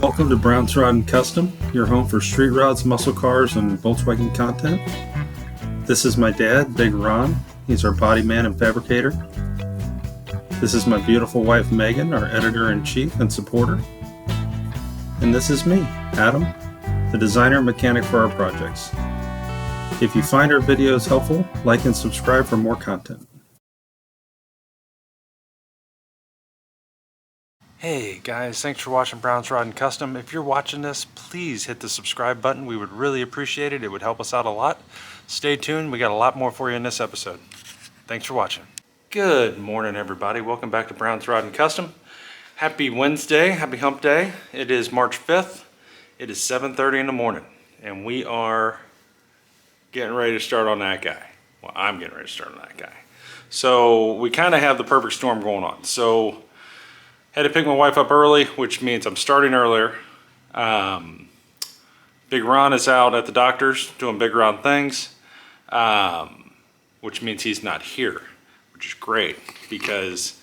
Welcome to Brown's Rod and Custom, your home for street rods, muscle cars, and Volkswagen content. This is my dad, Big Ron. He's our body man and fabricator. This is my beautiful wife, Megan, our editor-in-chief and supporter. And this is me, Adam, the designer and mechanic for our projects. If you find our videos helpful, like and subscribe for more content. Hey guys, thanks for watching Brown's Rod and Custom. If you're watching this, please hit the subscribe button. We would really appreciate it. It would help us out a lot. Stay tuned. We got a lot more for you in this episode. Thanks for watching. Good morning, everybody. Welcome back to Brown's Rod and Custom. Happy Wednesday. Happy hump day. It is March 5th. It is 7:30 in the morning, and we are getting ready to start on that guy. Well, I'm getting ready to start on that guy. So we kind of have the perfect storm going on. So had to pick my wife up early, which means I'm starting earlier. Big Ron is out at the doctor's doing Big Ron things, which means he's not here, which is great because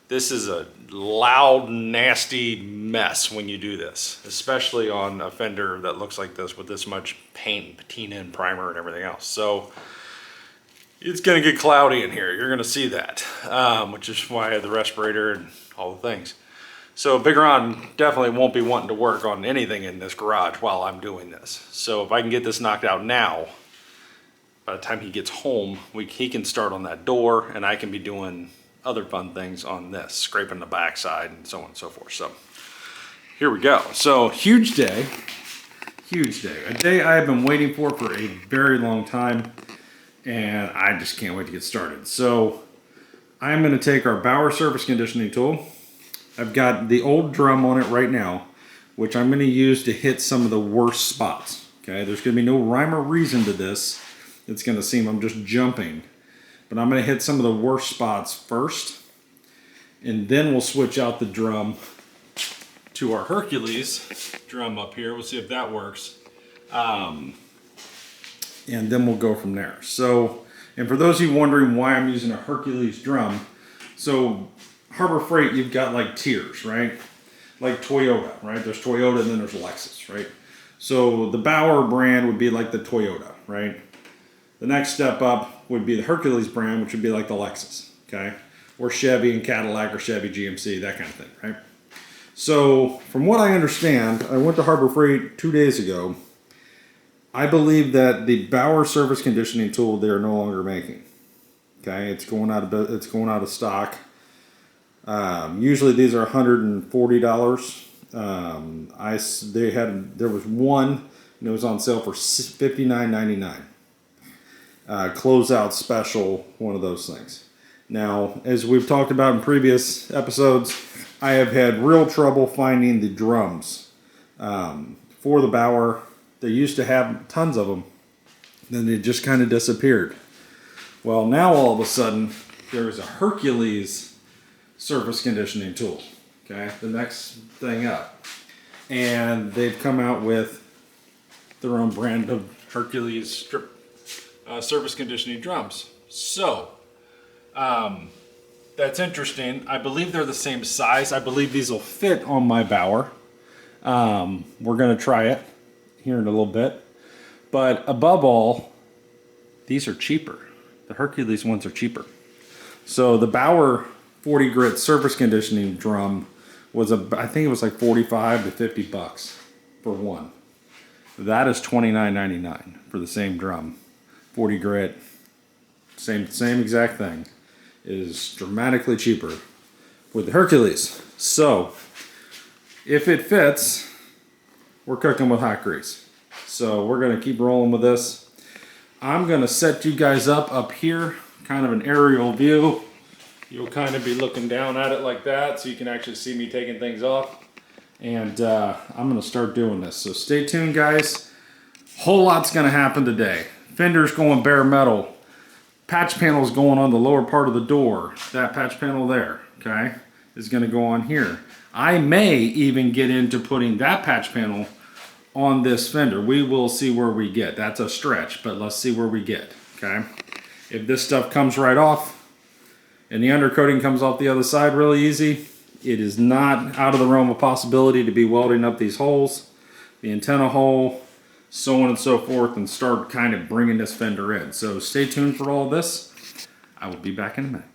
this is a loud, nasty mess when you do this, especially on a Fender that looks like this with this much paint, patina and primer and everything else. So it's gonna get cloudy in here. You're gonna see that, which is why I have the respirator and all the things. So Big Ron definitely won't be wanting to work on anything in this garage while I'm doing this. So if I can get this knocked out now, by the time he gets home, he can start on that door and I can be doing other fun things on this, scraping the backside and so on and so forth. So here we go. So huge day, a day I have been waiting for a very long time, and I just can't wait to get started. So I'm going to take our Bauer surface conditioning tool. I've got the old drum on it right now, which I'm going to use to hit some of the worst spots. Okay, there's going to be no rhyme or reason to this. It's going to seem I'm just jumping, but I'm going to hit some of the worst spots first, and then we'll switch out the drum to our Hercules drum up here. We'll see if that works. And then we'll go from there. So, and for those of you wondering why I'm using a Hercules drum, so Harbor Freight, you've got like tiers, right? Like Toyota, right? There's Toyota and then there's Lexus, right? So the Bauer brand would be like the Toyota, right? The next step up would be the Hercules brand, which would be like the Lexus, okay? Or Chevy and Cadillac or Chevy GMC, that kind of thing, right? So from what I understand, I went to Harbor Freight 2 days ago. I believe that the Bauer surface conditioning tool they are no longer making. Okay, it's going out of stock. Usually these are $140. There was one and it was on sale for $59.99. Closeout special, one of those things. Now, as we've talked about in previous episodes, I have had real trouble finding the drums for the Bauer. They used to have tons of them, then they just kind of disappeared. Well, now all of a sudden, there's a Hercules surface conditioning tool, okay? The next thing up. And they've come out with their own brand of Hercules strip surface conditioning drums. So, that's interesting. I believe they're the same size. I believe these will fit on my Bauer. We're gonna try it here in a little bit, but above all, these are cheaper. The Hercules ones are cheaper. So the Bauer 40 grit surface conditioning drum was I think it was like 45 to 50 bucks for one. That is $29.99 for the same drum. 40 grit, same exact thing, is dramatically cheaper with the Hercules. So if it fits, we're cooking with hot grease. So we're going to keep rolling with this. I'm going to set you guys up here, kind of an aerial view. You'll kind of be looking down at it like that so you can actually see me taking things off. And I'm going to start doing this. So stay tuned, guys. Whole lot's going to happen today. Fender's going bare metal. Patch panel's going on the lower part of the door. That patch panel there, okay, is going to go on here. I may even get into putting that patch panel on this Fender. We will see where we get. That's a stretch, but let's see where we get, okay? If this stuff comes right off and the undercoating comes off the other side really easy, It is not out of the realm of possibility to be welding up these holes, the antenna hole, so on and so forth, and start kind of bringing this fender in. So stay tuned for all this. I will be back in a minute.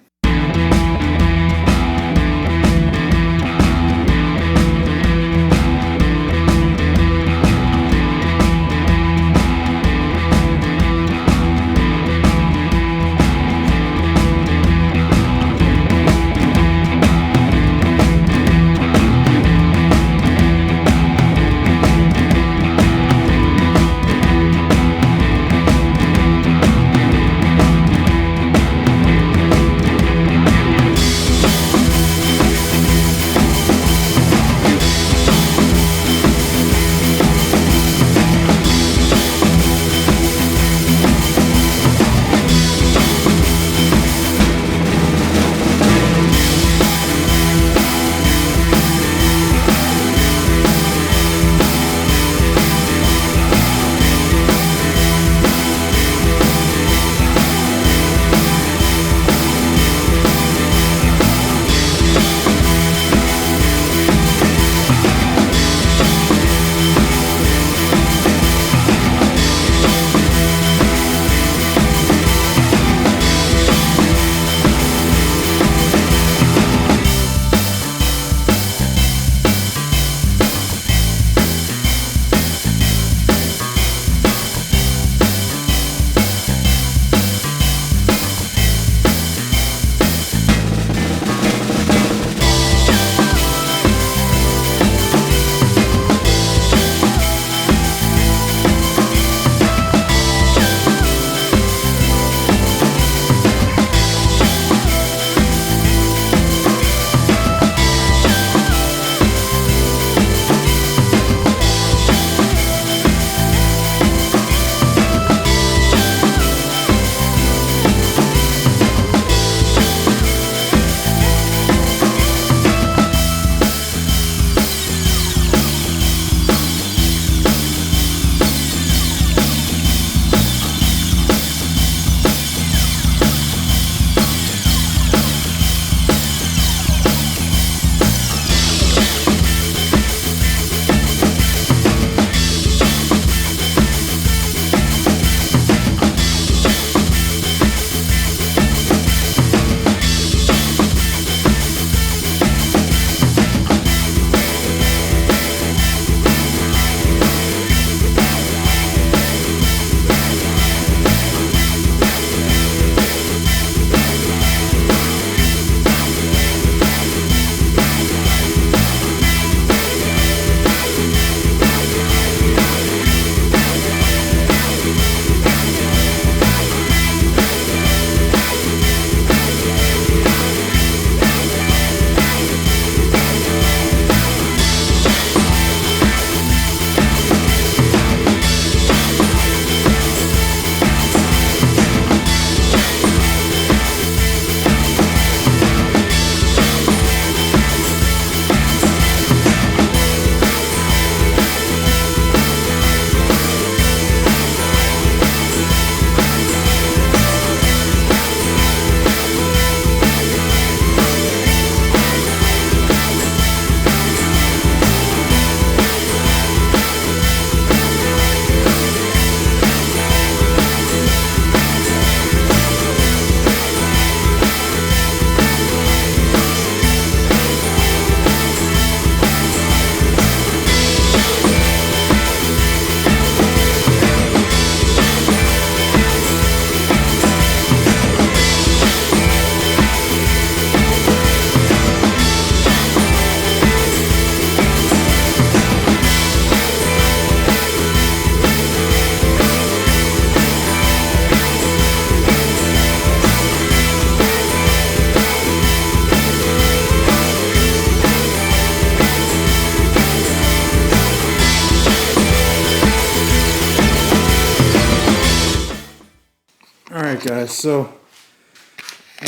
Alright guys, so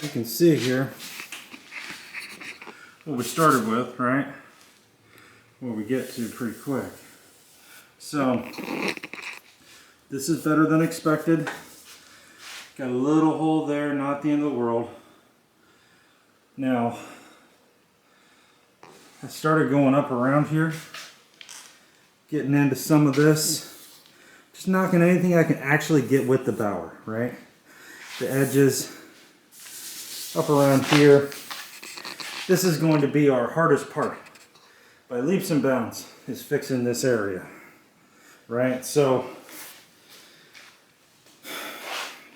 you can see here what we started with, right? What we get to pretty quick. So this is better than expected. Got a little hole there, not the end of the world. Now, I started going up around here, getting into some of this, just knocking anything I can actually get with the bower, right? The edges, up around here. This is going to be our hardest part, by leaps and bounds, is fixing this area, right? So,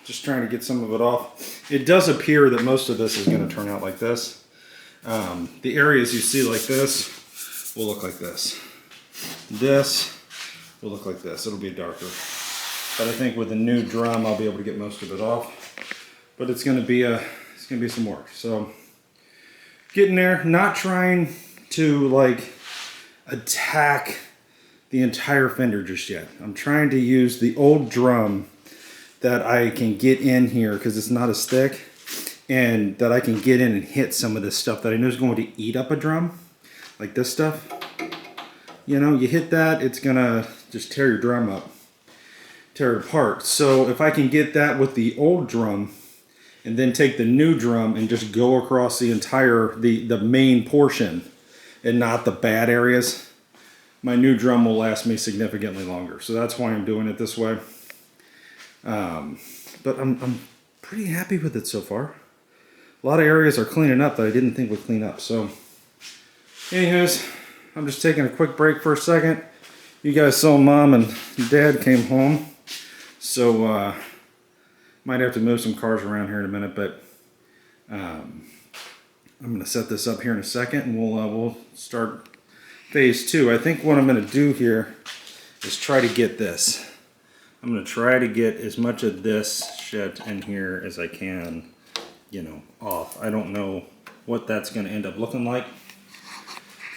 just trying to get some of it off. It does appear that most of this is going to turn out like this. The areas you see like this will look like this. This will look like this. It'll be darker. But I think with the new drum, I'll be able to get most of it off. But it's going to be some work. So getting there, not trying to like attack the entire fender just yet. I'm trying to use the old drum that I can get in here because it's not as thick, and that I can get in and hit some of this stuff that I know is going to eat up a drum, like this stuff. You know, you hit that, it's gonna just tear your drum up, tear it apart. So if I can get that with the old drum, and then take the new drum and just go across the entire, the main portion, and not the bad areas, my new drum will last me significantly longer. So that's why I'm doing it this way. But I'm pretty happy with it so far. A lot of areas are cleaning up that I didn't think would clean up. So, anyways, I'm just taking a quick break for a second. You guys saw Mom and Dad came home. So, might have to move some cars around here in a minute, but I'm going to set this up here in a second, and we'll start phase 2. I think what I'm going to do here is try to get this. I'm going to try to get as much of this shit in here as I can, you know, off. I don't know what that's going to end up looking like,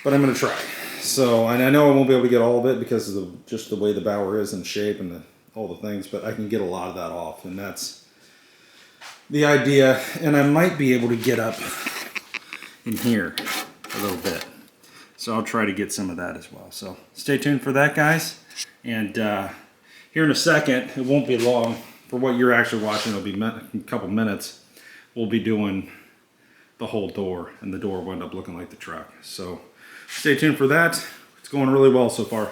but I'm going to try. So, and I know I won't be able to get all of it because of just the way the bower is and shape and all the things, but I can get a lot of that off, and that's the idea. And I might be able to get up in here a little bit. So I'll try to get some of that as well. So stay tuned for that, guys. And here in a second, it won't be long. For what you're actually watching, it'll be a couple minutes. We'll be doing the whole door, and the door will end up looking like the truck. So stay tuned for that. It's going really well so far.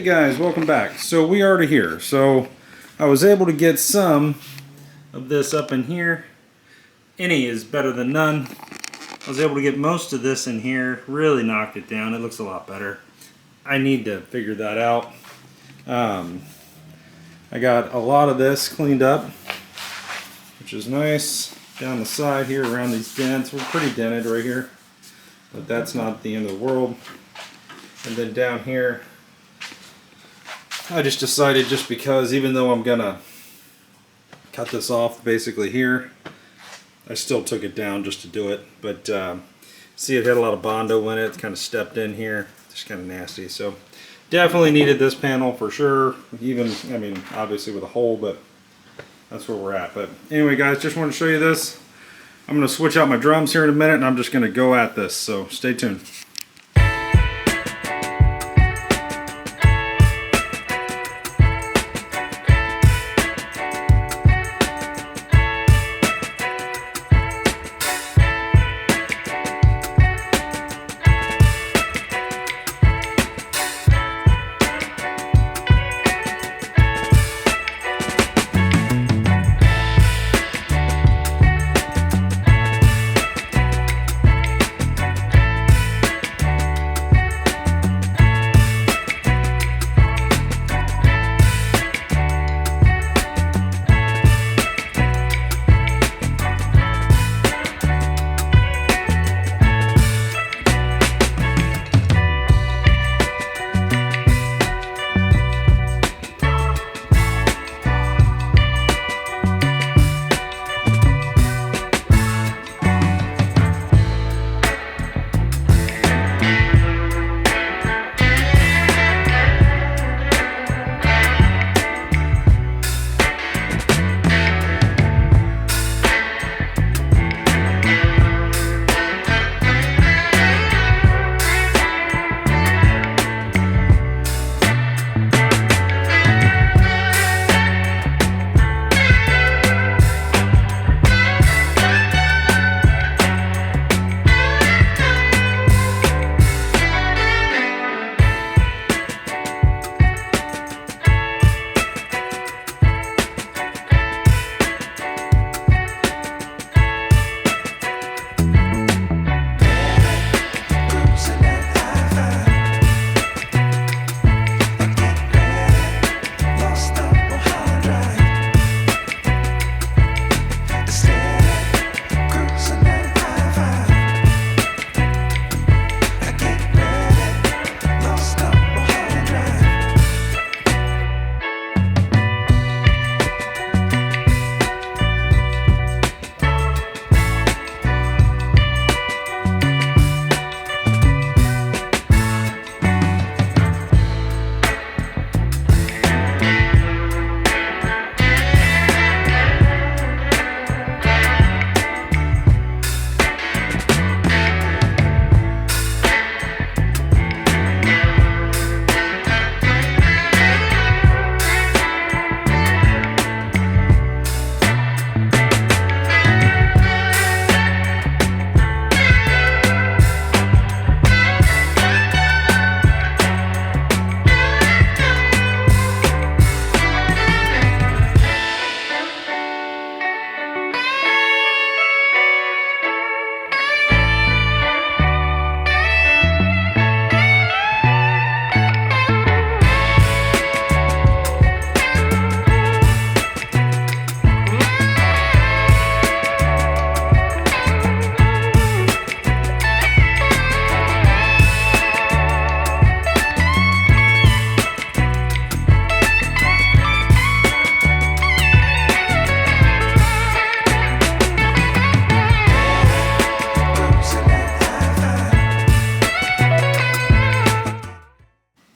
guys, welcome back. So we are here. So I was able to get some of this up in here. Any is better than none. I was able to get most of this in here. Really knocked it down. It looks a lot better. I need to figure that out. I got a lot of this cleaned up, which is nice. Down the side here around these dents. We're pretty dented right here, but that's not the end of the world. And then down here, I just decided, just because even though I'm gonna cut this off basically here, I still took it down just to do it. But see, it had a lot of Bondo in it. It's kind of stepped in here. Just kind of nasty. So definitely needed this panel for sure. Even, I mean, obviously with a hole, but that's where we're at. But anyway, guys, just wanted to show you this. I'm gonna switch out my drums here in a minute, and I'm just gonna go at this. So stay tuned.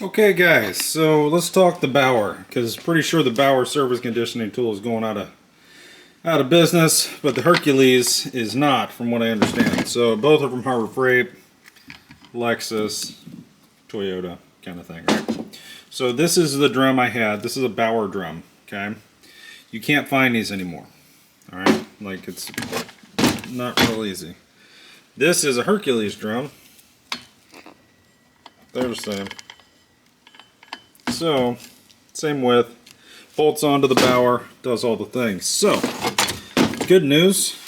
Okay guys, so let's talk the Bauer, because pretty sure the Bauer surface conditioning tool is going out of business, but the Hercules is not, from what I understand. So both are from Harbor Freight, Lexus, Toyota kind of thing, right? So this is the drum I had. This is a Bauer drum, okay? You can't find these anymore, all right? Like, it's not real easy. This is a Hercules drum. They're the same. So, same width, bolts onto the bower, does all the things. So, good news,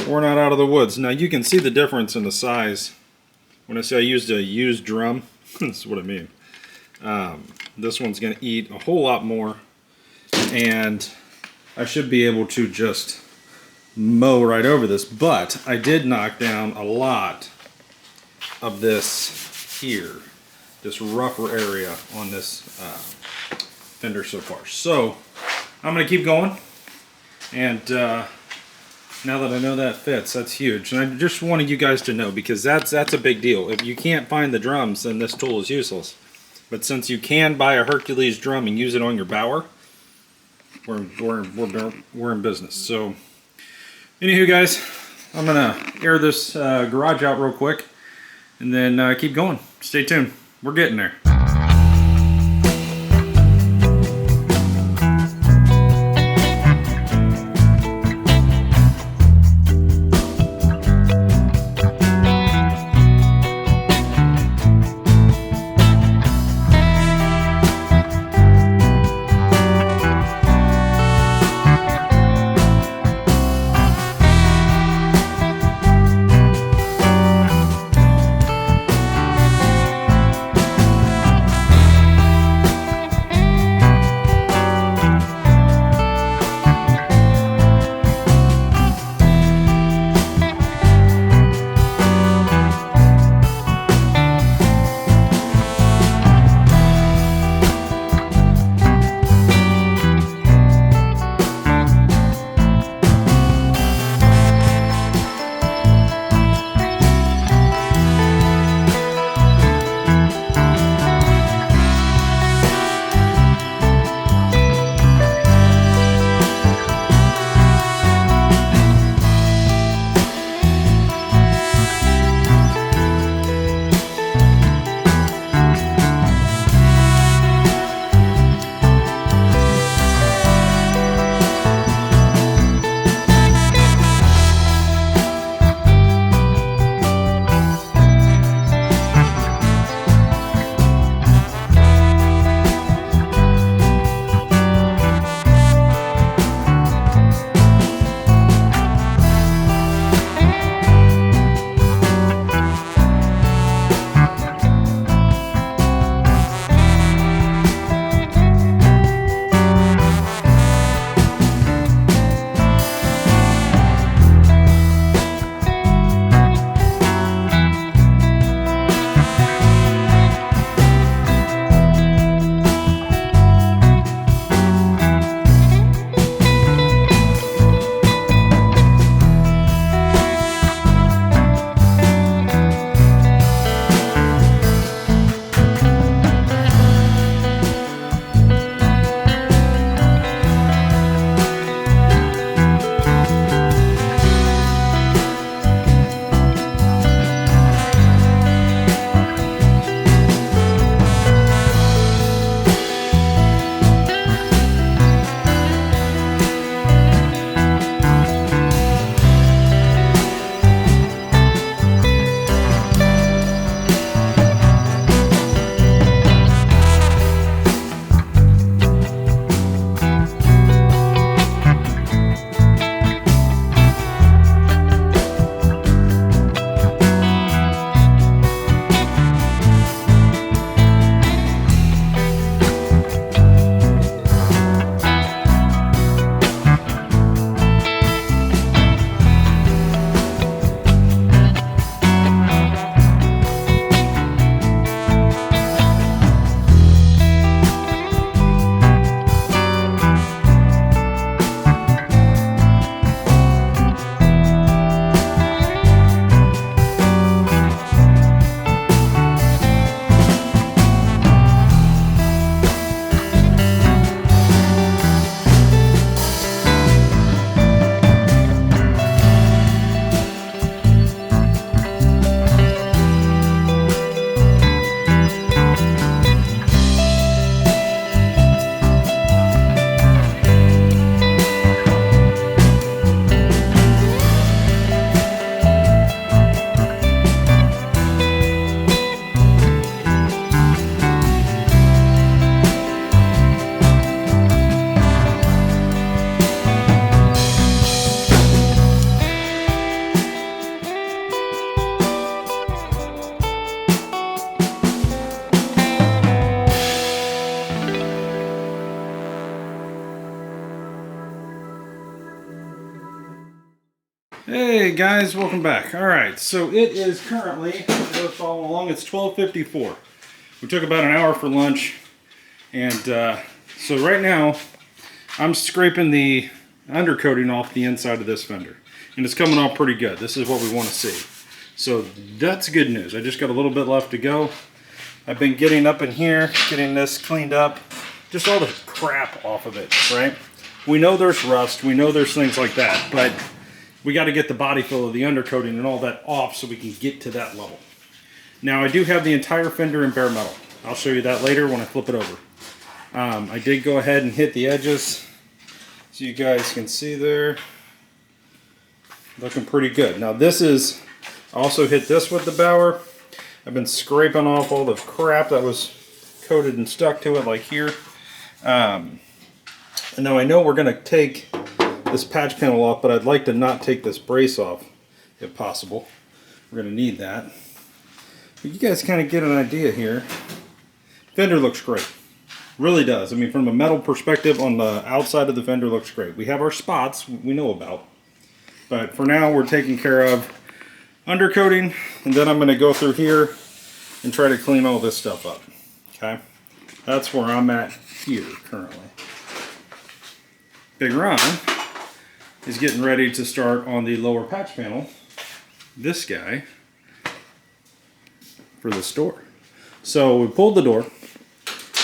we're not out of the woods. Now you can see the difference in the size. When I say I used a used drum, that's what I mean. This one's going to eat a whole lot more, and I should be able to just mow right over this, but I did knock down a lot of this here, this rougher area on this fender so far. So I'm going to keep going, and now that I know that fits, that's huge. And I just wanted you guys to know, because that's a big deal. If you can't find the drums, then this tool is useless. But since you can buy a Hercules drum and use it on your bower, we're in business. So anywho, guys, I'm gonna air this garage out real quick, and then keep going. Stay tuned. We're getting there. Hey guys, welcome back. All right, so it is currently, for those following along, it's 12:54. We took about an hour for lunch, and so right now I'm scraping the undercoating off the inside of this fender, and it's coming off pretty good. This is what we want to see. So that's good news. I just got a little bit left to go. I've been getting up in here, getting this cleaned up, just all the crap off of it, right? We know there's rust, we know there's things like that, but we got to get the body fill of the undercoating and all that off so we can get to that level. Now I do have the entire fender in bare metal. I'll show you that later when I flip it over. I did go ahead and hit the edges so you guys can see there. Looking pretty good. Now this is, I also hit this with the Bauer. I've been scraping off all the crap that was coated and stuck to it like here. And now I know we're going to take this patch panel off, but I'd like to not take this brace off if possible. We're going to need that. But you guys kind of get an idea here. Fender looks great. Really does. I mean, from a metal perspective, on the outside of the fender looks great. We have our spots we know about. But for now, we're taking care of undercoating, and then I'm going to go through here and try to clean all this stuff up. Okay? That's where I'm at here currently. Big Ron is getting ready to start on the lower patch panel, this guy, for the store. So we pulled the door,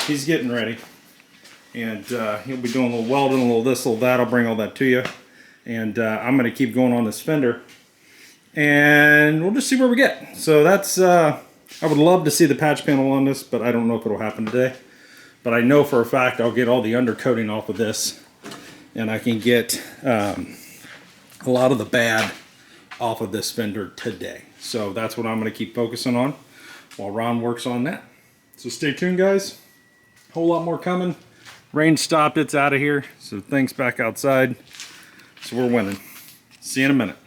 he's getting ready, and he'll be doing a little welding, a little this, a little that. I'll bring all that to you, and I'm going to keep going on this fender, and we'll just see where we get. So that's, I would love to see the patch panel on this, but I don't know if it'll happen today. But I know for a fact I'll get all the undercoating off of this, and I can get a lot of the bad off of this fender today. So that's what I'm going to keep focusing on while Ron works on that. So stay tuned, guys. A whole lot more coming. Rain stopped, it's out of here. So things back outside. So we're winning. See you in a minute.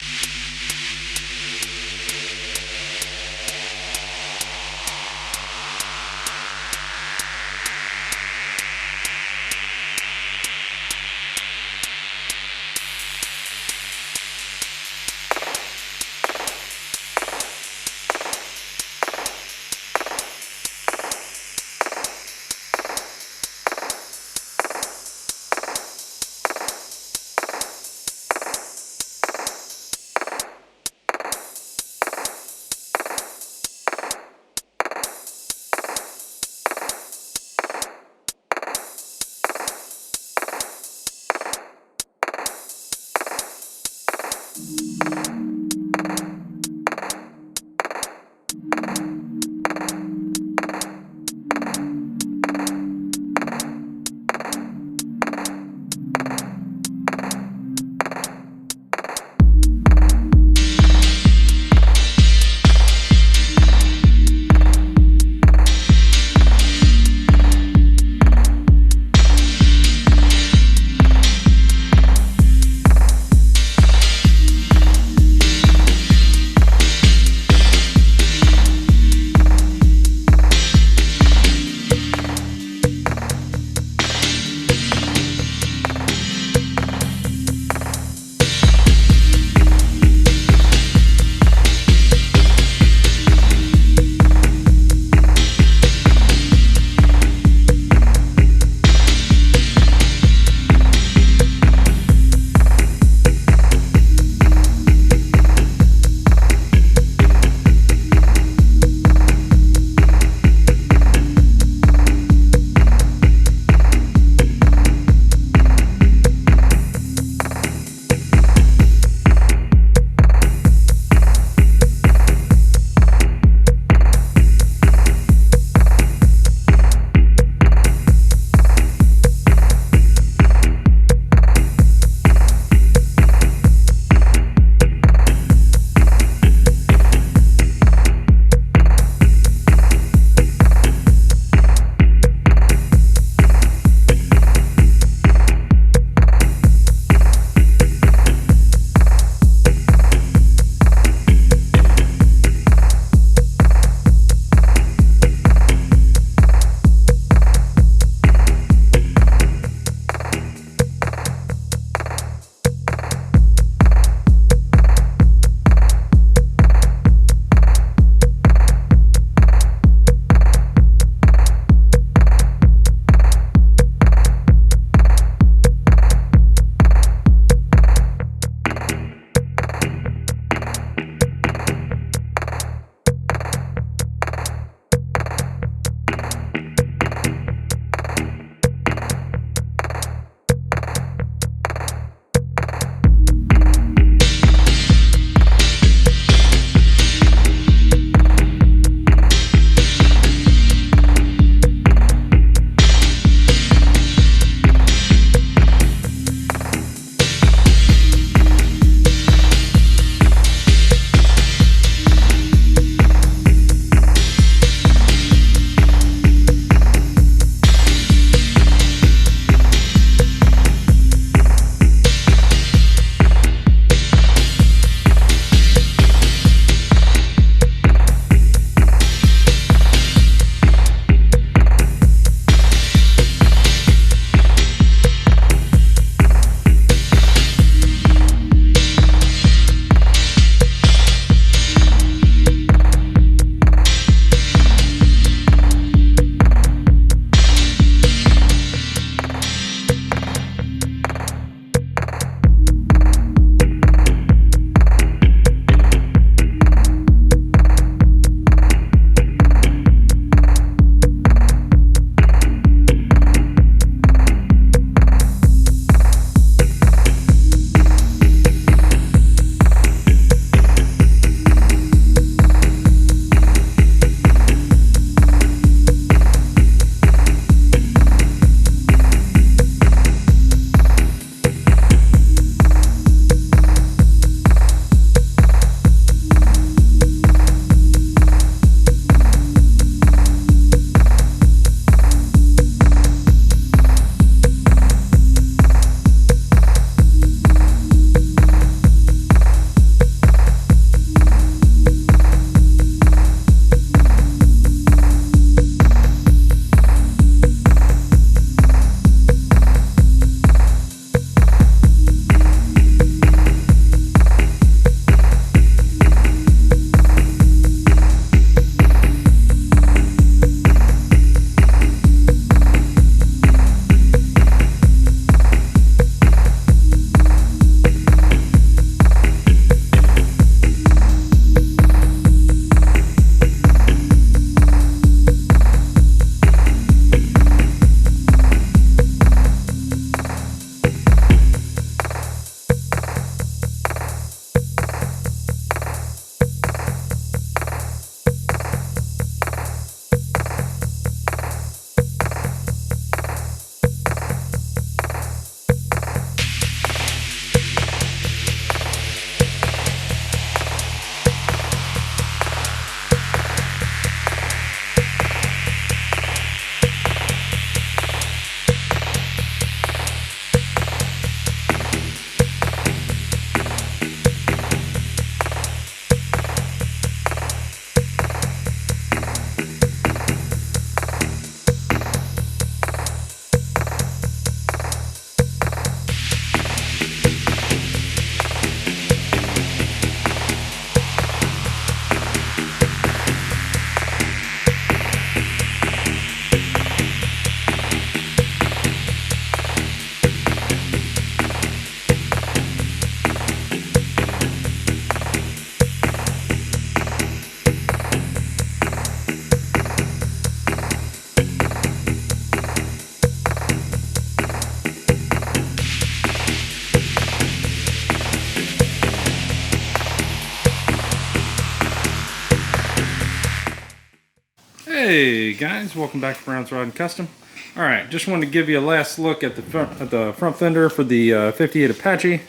Hey guys, welcome back to Brown's Rod and Custom. All right, just wanted to give you a last look at the front fender for the 58 Apache.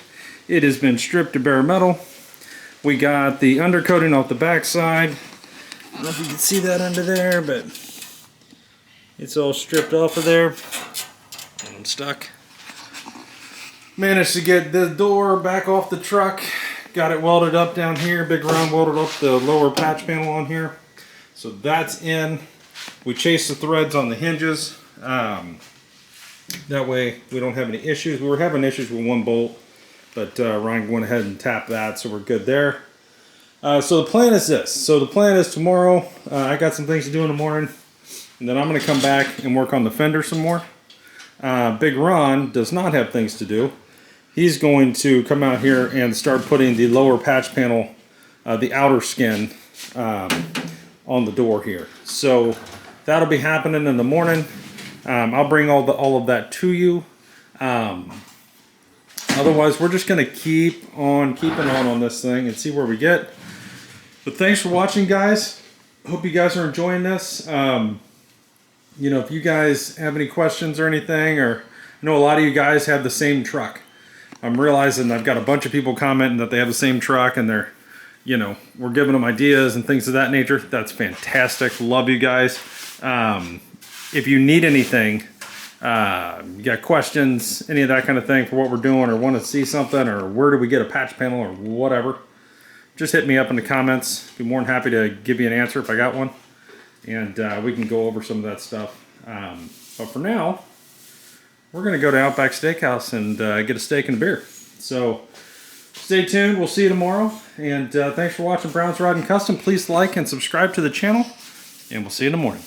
It has been stripped to bare metal. We got the undercoating off the back side. I don't know if you can see that under there, but it's all stripped off of there. And I'm stuck. Managed to get the door back off the truck. Got it welded up down here. Big round welded up the lower patch panel on here. So that's in. We chased the threads on the hinges. That way we don't have any issues. We were having issues with one bolt, but Ryan went ahead and tapped that, so we're good there. So the plan is this. So the plan is tomorrow, I got some things to do in the morning, and then I'm going to come back and work on the fender some more. Big Ron does not have things to do. He's going to come out here and start putting the lower patch panel, the outer skin, on the door here. So that'll be happening in the morning. I'll bring all of that to you. Otherwise, we're just going to keep on keeping on this thing and see where we get. But thanks for watching, guys. Hope you guys are enjoying this. You know, if you guys have any questions or anything, or I know a lot of you guys have the same truck. I'm realizing I've got a bunch of people commenting that they have the same truck and they're, you know, we're giving them ideas and things of that nature. That's fantastic. Love you guys. If you need anything, you got questions, any of that kind of thing for what we're doing, or want to see something, or where do we get a patch panel or whatever, just hit me up in the comments. Be more than happy to give you an answer if I got one. And we can go over some of that stuff. But for now, we're going to go to Outback Steakhouse and get a steak and a beer. So stay tuned. We'll see you tomorrow. And thanks for watching Brown's Rod and Custom. Please like and subscribe to the channel. And we'll see you in the morning.